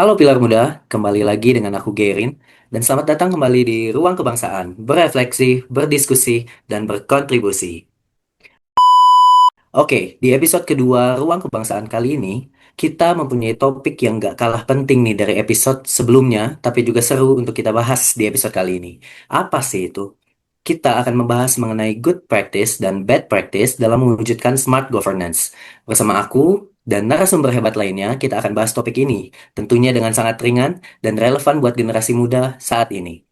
Halo Pilar Muda, kembali lagi dengan aku Gerin, dan selamat datang kembali di Ruang Kebangsaan, berefleksi, berdiskusi, dan berkontribusi. Oke, di episode kedua Ruang Kebangsaan kali ini, kita mempunyai topik yang gak kalah penting nih dari episode sebelumnya, tapi juga seru untuk kita bahas di episode kali ini. Apa sih itu? Kita akan membahas mengenai good practice dan bad practice dalam mewujudkan smart governance. Bersama aku dan narasumber hebat lainnya, kita akan bahas topik ini, tentunya dengan sangat ringan dan relevan buat generasi muda saat ini.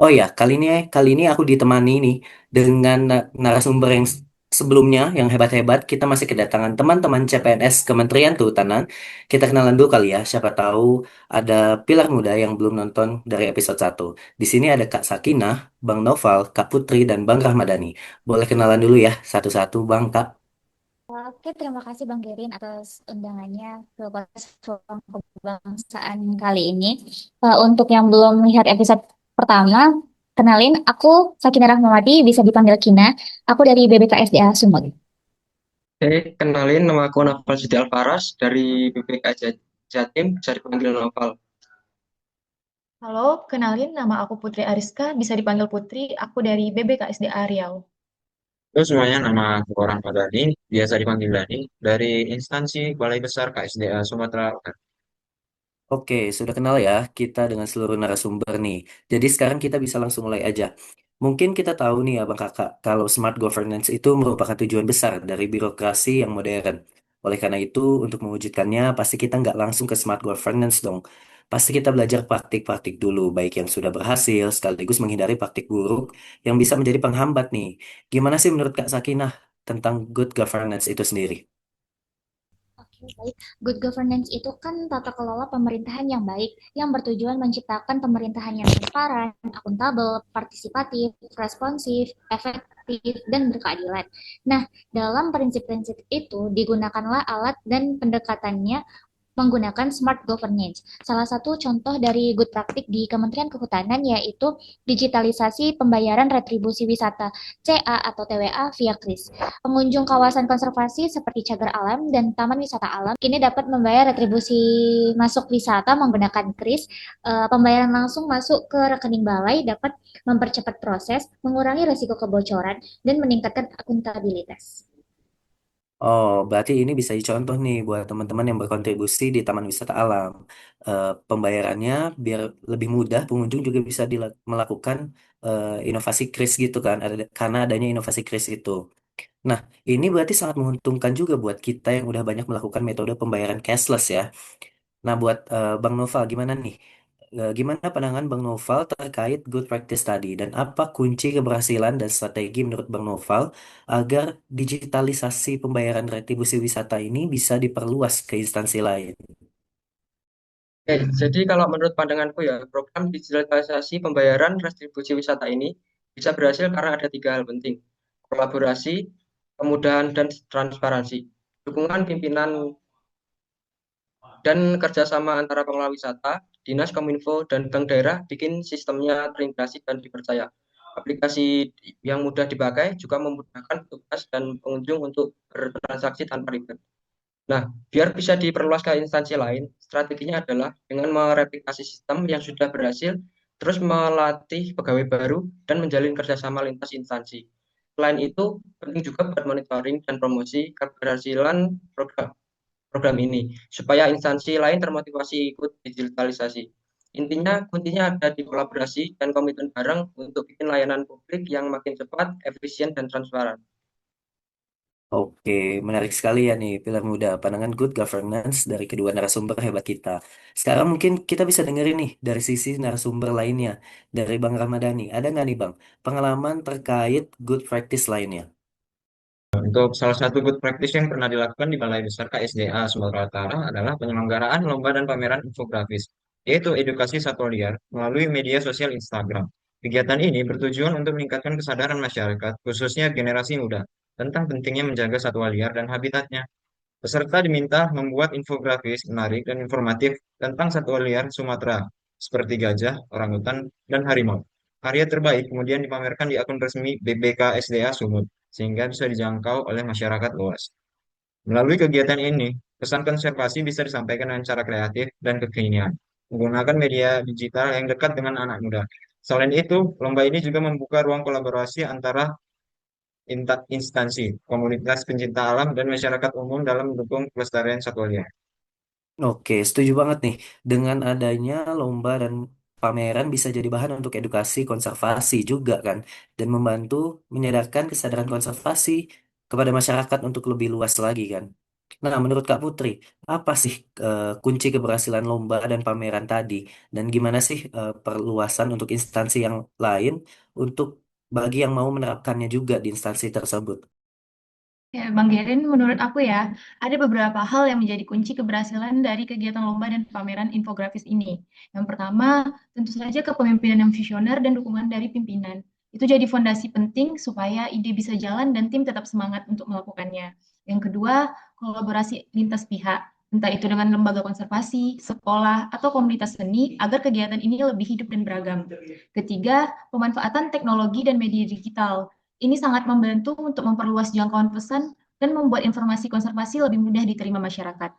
Oh ya, kali ini aku ditemani nih dengan narasumber yang sebelumnya yang hebat-hebat. Kita masih kedatangan teman-teman CPNS Kementerian Kehutanan. Kita kenalan dulu kali ya. Siapa tahu ada Pilar Muda yang belum nonton dari episode 1. Di sini ada Kak Sakinah, Bang Noval, Kak Putri, dan Bang Rahmadani. Boleh kenalan dulu ya, satu-satu Bang, Kak. Oke, terima kasih Bang Gerin atas undangannya ke podcast Ruang Kebangsaan kali ini. Untuk yang belum lihat episode pertama, kenalin aku Sakinah Rahmawati, bisa dipanggil Kina. Aku dari BBKSDA Sumut. Oke, kenalin nama aku Noval Siti Alfaras dari BPK Jatim, bisa dipanggil Noval. Halo, kenalin nama aku Putri Ariska, bisa dipanggil Putri. Aku dari BBKSDA Riau. Terus semuanya nama aku Orang Madani, biasa dipanggil Dani, dari instansi Balai Besar KSDA Sumatera Utara. Oke, sudah kenal ya kita dengan seluruh narasumber nih. Jadi sekarang kita bisa langsung mulai aja. Mungkin kita tahu nih Abang Kakak, kalau smart governance itu merupakan tujuan besar dari birokrasi yang modern. Oleh karena itu, untuk mewujudkannya, pasti kita nggak langsung ke smart governance dong. Pasti kita belajar praktik-praktik dulu, baik yang sudah berhasil, sekaligus menghindari praktik buruk yang bisa menjadi penghambat nih. Gimana sih menurut Kak Sakinah tentang good governance itu sendiri? Oke, baik. Good governance itu kan tata kelola pemerintahan yang baik, yang bertujuan menciptakan pemerintahan yang transparan, akuntabel, partisipatif, responsif, efektif, dan berkeadilan. Nah, dalam prinsip-prinsip itu digunakanlah alat dan pendekatannya menggunakan smart governance. Salah satu contoh dari good praktik di Kementerian Kehutanan yaitu digitalisasi pembayaran retribusi wisata CA atau TWA via KRIS. Pengunjung kawasan konservasi seperti cagar alam dan taman wisata alam kini dapat membayar retribusi masuk wisata menggunakan KRIS. Pembayaran langsung masuk ke rekening balai dapat mempercepat proses, mengurangi risiko kebocoran, dan meningkatkan akuntabilitas. Oh, berarti ini bisa dicontoh nih buat teman-teman yang berkontribusi di Taman Wisata Alam. Pembayarannya biar lebih mudah, pengunjung juga bisa melakukan inovasi kris gitu kan, karena adanya inovasi kris itu. Nah, ini berarti sangat menguntungkan juga buat kita yang udah banyak melakukan metode pembayaran cashless ya. Nah, buat Bang Noval gimana nih? Gimana pandangan Bang Noval terkait good practice tadi dan apa kunci keberhasilan dan strategi menurut Bang Noval agar digitalisasi pembayaran retribusi wisata ini bisa diperluas ke instansi lain? Oke, jadi kalau menurut pandanganku ya, program digitalisasi pembayaran restribusi wisata ini bisa berhasil karena ada tiga hal penting. Kolaborasi, kemudahan, dan transparansi. Dukungan pimpinan dan kerjasama antara pengelola wisata, dinas kominfo, dan bank daerah bikin sistemnya terintegrasi dan dipercaya. Aplikasi yang mudah dipakai juga memudahkan petugas dan pengunjung untuk bertransaksi tanpa ribet. Nah, biar bisa diperluas ke instansi lain, strateginya adalah dengan mereplikasi sistem yang sudah berhasil, terus melatih pegawai baru, dan menjalin kerjasama lintas instansi. Selain itu, penting juga buat monitoring dan promosi keberhasilan program program ini supaya instansi lain termotivasi ikut digitalisasi. Intinya, kuncinya ada di kolaborasi dan komitmen bareng untuk bikin layanan publik yang makin cepat, efisien, dan transparan. Oke, menarik sekali ya nih Pilar Muda, pandangan good governance dari kedua narasumber hebat kita. Sekarang mungkin kita bisa dengerin nih dari sisi narasumber lainnya, dari Bang Ramadhani. Ada nggak nih Bang, pengalaman terkait good practice lainnya? Untuk salah satu good practice yang pernah dilakukan di Balai Besar KSDA Sumatera Utara adalah penyelenggaraan lomba dan pameran infografis, yaitu edukasi satwa liar melalui media sosial Instagram. Kegiatan ini bertujuan untuk meningkatkan kesadaran masyarakat, khususnya generasi muda, tentang pentingnya menjaga satwa liar dan habitatnya. Peserta diminta membuat infografis menarik dan informatif tentang satwa liar Sumatera, seperti gajah, orangutan, dan harimau. Karya terbaik kemudian dipamerkan di akun resmi BBKSDA Sumut, sehingga bisa dijangkau oleh masyarakat luas. Melalui kegiatan ini, pesan konservasi bisa disampaikan dengan cara kreatif dan kekinian. menggunakan media digital yang dekat dengan anak muda. Selain itu, lomba ini juga membuka ruang kolaborasi antara instansi, komunitas pencinta alam, dan masyarakat umum dalam mendukung pelestarian satwa liar. Oke, setuju banget nih. Dengan adanya lomba dan pameran bisa jadi bahan untuk edukasi konservasi juga kan, dan membantu menyadarkan kesadaran konservasi kepada masyarakat untuk lebih luas lagi kan. Nah, menurut Kak Putri, apa sih kunci keberhasilan lomba dan pameran tadi, dan gimana sih perluasan untuk instansi yang lain untuk bagi yang mau menerapkannya juga di instansi tersebut? Ya, Bang Gerin, menurut aku ya, ada beberapa hal yang menjadi kunci keberhasilan dari kegiatan lomba dan pameran infografis ini. Yang pertama, tentu saja kepemimpinan yang visioner dan dukungan dari pimpinan. Itu jadi fondasi penting supaya ide bisa jalan dan tim tetap semangat untuk melakukannya. Yang kedua, kolaborasi lintas pihak, entah itu dengan lembaga konservasi, sekolah, atau komunitas seni, agar kegiatan ini lebih hidup dan beragam. Ketiga, pemanfaatan teknologi dan media digital. Ini sangat membantu untuk memperluas jangkauan pesan dan membuat informasi konservasi lebih mudah diterima masyarakat.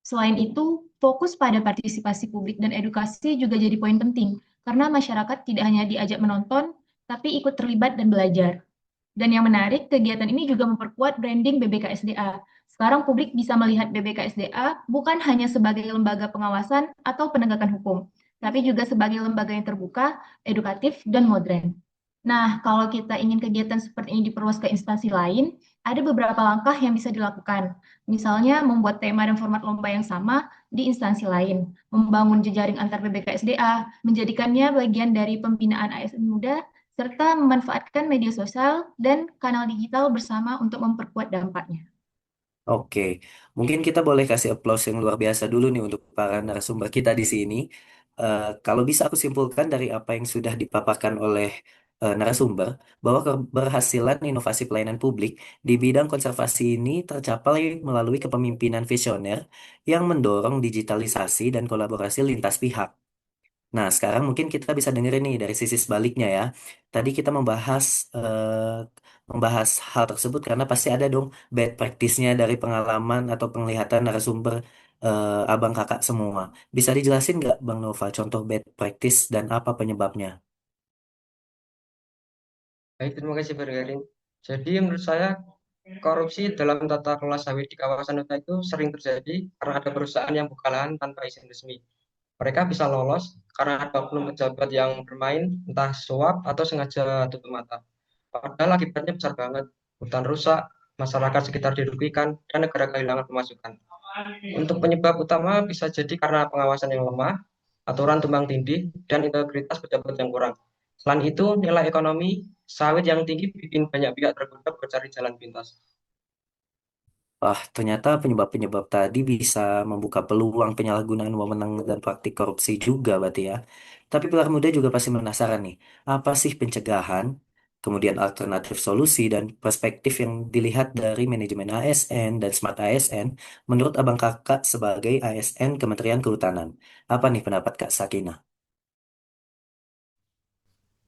Selain itu, fokus pada partisipasi publik dan edukasi juga jadi poin penting, karena masyarakat tidak hanya diajak menonton, tapi ikut terlibat dan belajar. Dan yang menarik, kegiatan ini juga memperkuat branding BBKSDA. Sekarang publik bisa melihat BBKSDA bukan hanya sebagai lembaga pengawasan atau penegakan hukum, tapi juga sebagai lembaga yang terbuka, edukatif, dan modern. Nah, kalau kita ingin kegiatan seperti ini diperluas ke instansi lain, ada beberapa langkah yang bisa dilakukan. Misalnya, membuat tema dan format lomba yang sama di instansi lain, membangun jejaring antar BBKSDA, menjadikannya bagian dari pembinaan ASN muda, serta memanfaatkan media sosial dan kanal digital bersama untuk memperkuat dampaknya. Oke, mungkin kita boleh kasih aplaus yang luar biasa dulu nih untuk para narasumber kita di sini. Kalau bisa aku simpulkan dari apa yang sudah dipaparkan oleh narasumber, bahwa keberhasilan inovasi pelayanan publik di bidang konservasi ini tercapai melalui kepemimpinan visioner yang mendorong digitalisasi dan kolaborasi lintas pihak. Nah, sekarang mungkin kita bisa dengerin nih dari sisi sebaliknya ya. Tadi kita membahas hal tersebut karena pasti ada dong bad practice-nya dari pengalaman atau penglihatan narasumber abang kakak semua. Bisa dijelasin nggak Bang Nova contoh bad practice dan apa penyebabnya? Baik, terima kasih Bergarin. Jadi menurut saya korupsi dalam tata kelola sawit di kawasan hutan itu sering terjadi karena ada perusahaan yang buka lahan tanpa izin resmi. Mereka bisa lolos karena ada oknum pejabat yang bermain entah suap atau sengaja tutup mata. Padahal akibatnya besar banget. Hutan rusak, masyarakat sekitar dirugikan, dan negara kehilangan pemasukan. Untuk penyebab utama bisa jadi karena pengawasan yang lemah, aturan tumbang tindih, dan integritas pejabat yang kurang. Selain itu, nilai ekonomi sawit yang tinggi bikin banyak pihak tergoda bercari jalan pintas. Wah, ternyata penyebab-penyebab tadi bisa membuka peluang penyalahgunaan wewenang dan praktik korupsi juga berarti ya. Tapi pilar muda juga pasti penasaran nih, apa sih pencegahan, kemudian alternatif solusi dan perspektif yang dilihat dari manajemen ASN dan Smart ASN menurut Abang Kakak sebagai ASN Kementerian Kehutanan. Apa nih pendapat Kak Sakinah?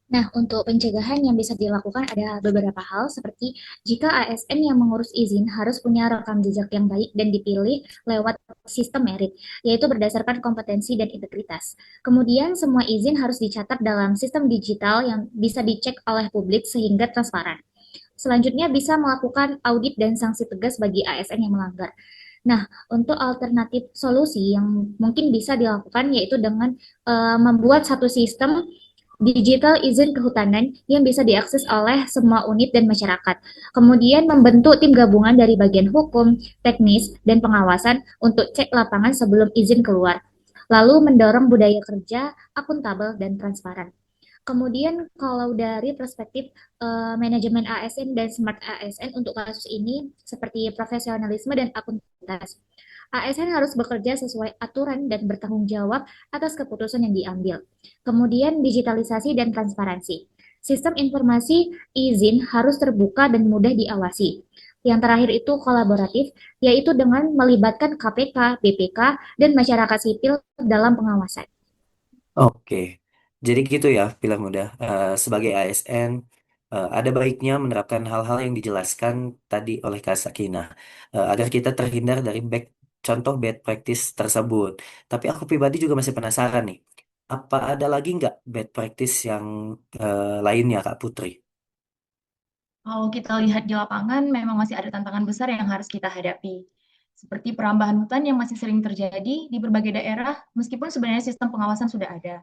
Nah, untuk pencegahan yang bisa dilakukan ada beberapa hal seperti jika ASN yang mengurus izin harus punya rekam jejak yang baik dan dipilih lewat sistem merit, yaitu berdasarkan kompetensi dan integritas. Kemudian semua izin harus dicatat dalam sistem digital yang bisa dicek oleh publik sehingga transparan. Selanjutnya bisa melakukan audit dan sanksi tegas bagi ASN yang melanggar. Nah, untuk alternatif solusi yang mungkin bisa dilakukan yaitu dengan membuat satu sistem digital izin kehutanan yang bisa diakses oleh semua unit dan masyarakat. Kemudian membentuk tim gabungan dari bagian hukum, teknis, dan pengawasan untuk cek lapangan sebelum izin keluar. Lalu mendorong budaya kerja akuntabel dan transparan. Kemudian kalau dari perspektif manajemen ASN dan smart ASN untuk kasus ini seperti profesionalisme dan akuntabilitas. ASN harus bekerja sesuai aturan dan bertanggung jawab atas keputusan yang diambil. Kemudian digitalisasi dan transparansi. Sistem informasi izin harus terbuka dan mudah diawasi. Yang terakhir itu kolaboratif, yaitu dengan melibatkan KPK, BPK, dan masyarakat sipil dalam pengawasan. Oke, jadi gitu ya pilar muda. Sebagai ASN, ada baiknya menerapkan hal-hal yang dijelaskan tadi oleh Kak Sakinah, agar kita terhindar dari contoh bad practice tersebut. Tapi aku pribadi juga masih penasaran nih. Apa ada lagi nggak bad practice yang lainnya, Kak Putri? Kalau kita lihat di lapangan, memang masih ada tantangan besar yang harus kita hadapi. Seperti perambahan hutan yang masih sering terjadi di berbagai daerah, meskipun sebenarnya sistem pengawasan sudah ada.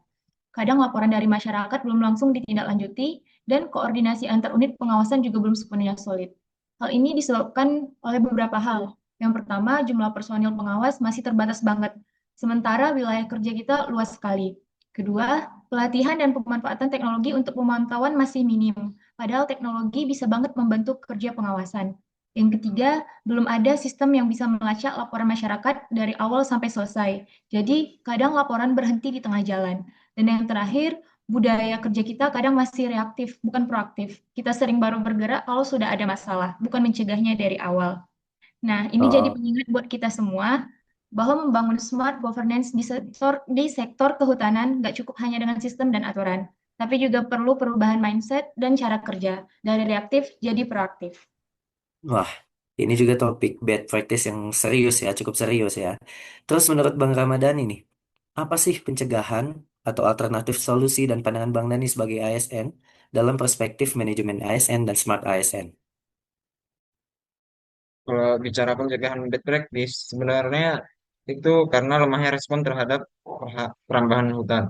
Kadang laporan dari masyarakat belum langsung ditindaklanjuti, dan koordinasi antar unit pengawasan juga belum sepenuhnya solid. Hal ini disebabkan oleh beberapa hal. Yang pertama, jumlah personil pengawas masih terbatas banget, sementara wilayah kerja kita luas sekali. Kedua, pelatihan dan pemanfaatan teknologi untuk pemantauan masih minim, padahal teknologi bisa banget membantu kerja pengawasan. Yang ketiga, belum ada sistem yang bisa melacak laporan masyarakat dari awal sampai selesai. Jadi, kadang laporan berhenti di tengah jalan. Dan yang terakhir, budaya kerja kita kadang masih reaktif, bukan proaktif. Kita sering baru bergerak kalau sudah ada masalah, bukan mencegahnya dari awal. Nah, ini jadi Oh, pengingat buat kita semua bahwa membangun smart governance di sektor kehutanan nggak cukup hanya dengan sistem dan aturan, tapi juga perlu perubahan mindset dan cara kerja dari reaktif jadi proaktif. wah, ini juga topik bad practice yang serius ya, cukup serius ya. Terus menurut Bang Ramadhani nih, apa sih pencegahan atau alternatif solusi dan pandangan Bang Dani sebagai ASN dalam perspektif manajemen ASN dan smart ASN? Kalau bicara pencegahan bad practice, sebenarnya itu karena lemahnya respon terhadap perambahan hutan.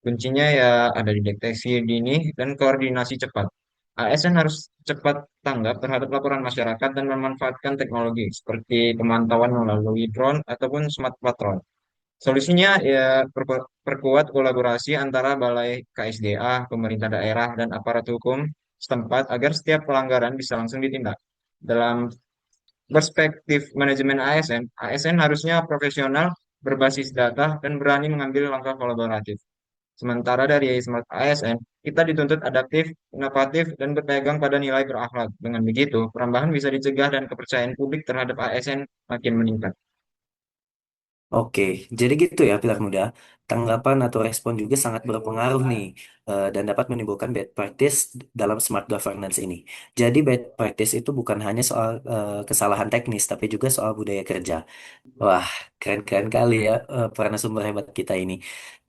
Kuncinya ya ada di deteksi dini dan koordinasi cepat. ASN harus cepat tanggap terhadap laporan masyarakat dan memanfaatkan teknologi seperti pemantauan melalui drone ataupun smart patrol. Solusinya ya perkuat kolaborasi antara Balai KSDA, pemerintah daerah, dan aparat hukum setempat agar setiap pelanggaran bisa langsung ditindak. Dalam perspektif manajemen ASN, ASN harusnya profesional, berbasis data, dan berani mengambil langkah kolaboratif. Sementara dari Smart ASN, kita dituntut adaptif, inovatif, dan berpegang pada nilai berakhlak. Dengan begitu, perubahan bisa dicegah dan kepercayaan publik terhadap ASN makin meningkat. Oke, jadi gitu ya Pilar Muda. Tanggapan atau respon juga sangat berpengaruh nih dan dapat menimbulkan bad practice dalam smart governance ini. Jadi bad practice itu bukan hanya soal kesalahan teknis, tapi juga soal budaya kerja. Wah, keren-keren kali ya para narasumber hebat kita ini.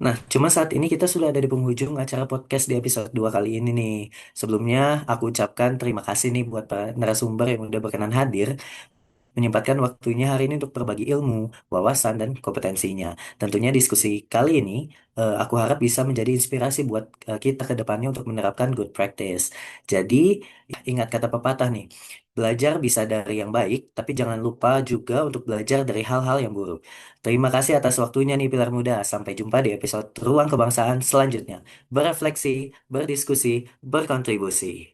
Nah, cuma saat ini kita sudah ada di penghujung acara podcast di episode 2 kali ini nih. Sebelumnya aku ucapkan terima kasih nih buat para narasumber yang udah berkenan hadir menyempatkan waktunya hari ini untuk berbagi ilmu, wawasan, dan kompetensinya. Tentunya diskusi kali ini aku harap bisa menjadi inspirasi buat kita ke depannya untuk menerapkan good practice. Jadi, ingat kata pepatah nih, belajar bisa dari yang baik, tapi jangan lupa juga untuk belajar dari hal-hal yang buruk. Terima kasih atas waktunya nih Pilar Muda. Sampai jumpa di episode Ruang Kebangsaan selanjutnya. Berefleksi, berdiskusi, berkontribusi.